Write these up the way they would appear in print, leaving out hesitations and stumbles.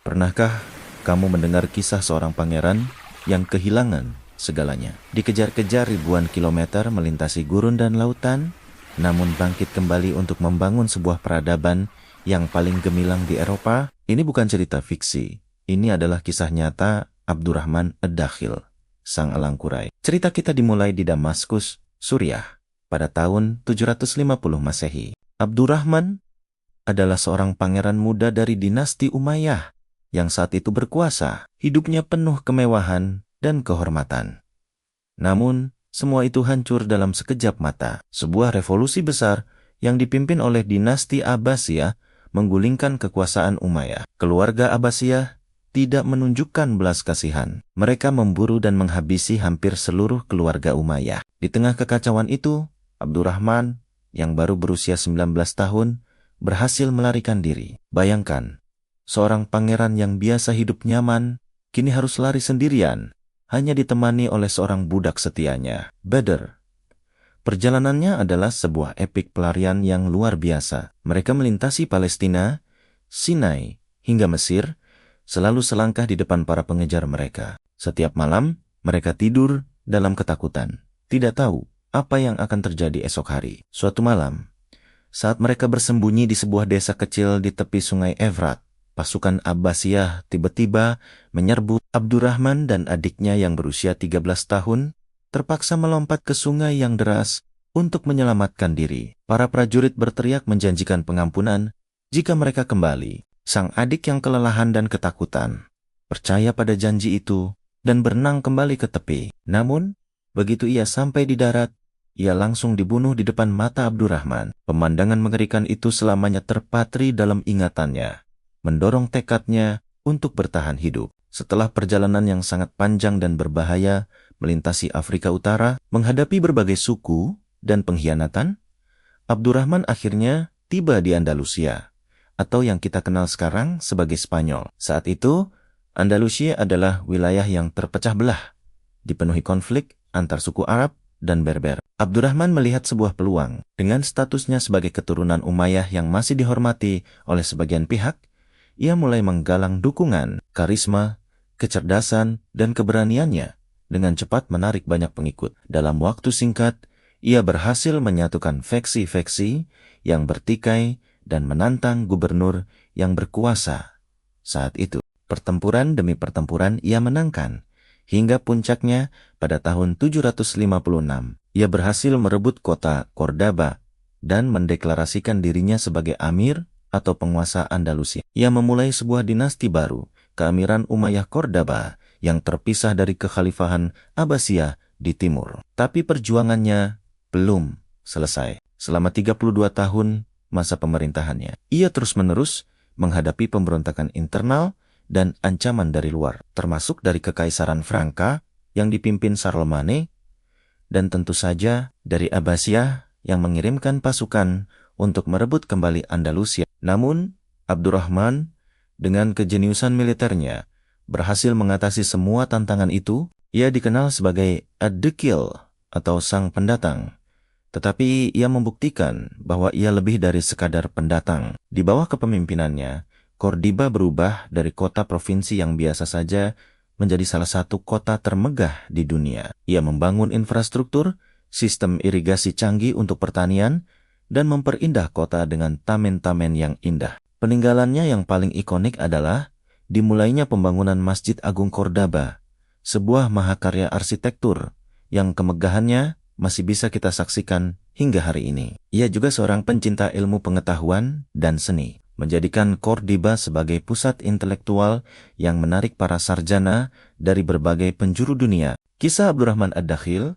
Pernahkah kamu mendengar kisah seorang pangeran yang kehilangan segalanya? Dikejar-kejar ribuan kilometer melintasi gurun dan lautan, namun bangkit kembali untuk membangun sebuah peradaban yang paling gemilang di Eropa. Ini bukan cerita fiksi. Ini adalah kisah nyata Abdurrahman Ad-Dakhil, sang elang Quraisy. Cerita kita dimulai di Damaskus, Suriah, pada tahun 750 Masehi. Abdurrahman adalah seorang pangeran muda dari dinasti Umayyah yang saat itu berkuasa. Hidupnya penuh kemewahan dan kehormatan. Namun, semua itu hancur dalam sekejap mata. Sebuah revolusi besar yang dipimpin oleh dinasti Abbasiyah menggulingkan kekuasaan Umayyah. Keluarga Abbasiyah tidak menunjukkan belas kasihan. Mereka memburu dan menghabisi hampir seluruh keluarga Umayyah. Di tengah kekacauan itu, Abdurrahman yang baru berusia 19 tahun berhasil melarikan diri. Bayangkan, seorang pangeran yang biasa hidup nyaman, kini harus lari sendirian, hanya ditemani oleh seorang budak setianya, Badr. Perjalanannya adalah sebuah epik pelarian yang luar biasa. Mereka melintasi Palestina, Sinai, hingga Mesir, selalu selangkah di depan para pengejar mereka. Setiap malam, mereka tidur dalam ketakutan, tidak tahu apa yang akan terjadi esok hari. Suatu malam, saat mereka bersembunyi di sebuah desa kecil di tepi sungai Efrat, pasukan Abbasiyah tiba-tiba menyerbu. Abdurrahman dan adiknya yang berusia 13 tahun terpaksa melompat ke sungai yang deras untuk menyelamatkan diri. Para prajurit berteriak menjanjikan pengampunan jika mereka kembali. Sang adik yang kelelahan dan ketakutan percaya pada janji itu dan berenang kembali ke tepi. Namun, begitu ia sampai di darat, ia langsung dibunuh di depan mata Abdurrahman. Pemandangan mengerikan itu selamanya terpatri dalam ingatannya, mendorong tekadnya untuk bertahan hidup. Setelah perjalanan yang sangat panjang dan berbahaya melintasi Afrika Utara, menghadapi berbagai suku dan pengkhianatan, Abdurrahman akhirnya tiba di Andalusia, atau yang kita kenal sekarang sebagai Spanyol. Saat itu, Andalusia adalah wilayah yang terpecah belah, dipenuhi konflik antar suku Arab dan Berber. Abdurrahman melihat sebuah peluang. Dengan statusnya sebagai keturunan Umayyah yang masih dihormati oleh sebagian pihak, ia mulai menggalang dukungan, karisma, kecerdasan, dan keberaniannya dengan cepat menarik banyak pengikut. Dalam waktu singkat, ia berhasil menyatukan faksi-faksi yang bertikai dan menantang gubernur yang berkuasa. Saat itu, pertempuran demi pertempuran ia menangkan, hingga puncaknya pada tahun 756, ia berhasil merebut kota Cordoba dan mendeklarasikan dirinya sebagai amir atau penguasa Andalusia. Ia memulai sebuah dinasti baru, keamiran Umayyah Cordoba, yang terpisah dari kekhalifahan Abbasiyah di timur. Tapi perjuangannya belum selesai. Selama 32 tahun masa pemerintahannya, ia terus-menerus menghadapi pemberontakan internal dan ancaman dari luar, termasuk dari Kekaisaran Franka yang dipimpin Charlemagne, dan tentu saja dari Abbasiyah yang mengirimkan pasukan untuk merebut kembali Andalusia. Namun, Abdurrahman dengan kejeniusan militernya berhasil mengatasi semua tantangan itu. Ia dikenal sebagai Ad-Dakhil atau sang pendatang. Tetapi ia membuktikan bahwa ia lebih dari sekadar pendatang. Di bawah kepemimpinannya, Cordoba berubah dari kota provinsi yang biasa saja menjadi salah satu kota termegah di dunia. Ia membangun infrastruktur, sistem irigasi canggih untuk pertanian, dan memperindah kota dengan taman-taman yang indah. Peninggalannya yang paling ikonik adalah dimulainya pembangunan Masjid Agung Cordoba, sebuah mahakarya arsitektur yang kemegahannya masih bisa kita saksikan hingga hari ini. Ia juga seorang pencinta ilmu pengetahuan dan seni, menjadikan Cordoba sebagai pusat intelektual yang menarik para sarjana dari berbagai penjuru dunia. Kisah Abdurrahman Ad-Dakhil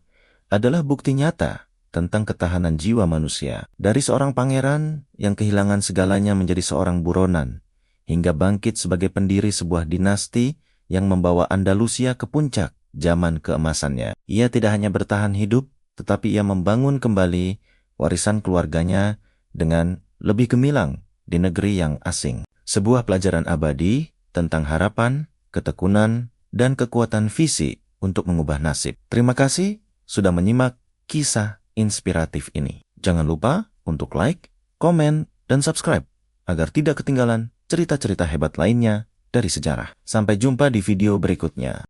adalah bukti nyata tentang ketahanan jiwa manusia. Dari seorang pangeran yang kehilangan segalanya menjadi seorang buronan, hingga bangkit sebagai pendiri sebuah dinasti yang membawa Andalusia ke puncak zaman keemasannya. Ia tidak hanya bertahan hidup, tetapi ia membangun kembali warisan keluarganya dengan lebih gemilang di negeri yang asing. Sebuah pelajaran abadi tentang harapan, ketekunan, dan kekuatan visi untuk mengubah nasib. Terima kasih sudah menyimak kisah inspiratif ini. Jangan lupa untuk like, komen, dan subscribe agar tidak ketinggalan cerita-cerita hebat lainnya dari sejarah. Sampai jumpa di video berikutnya.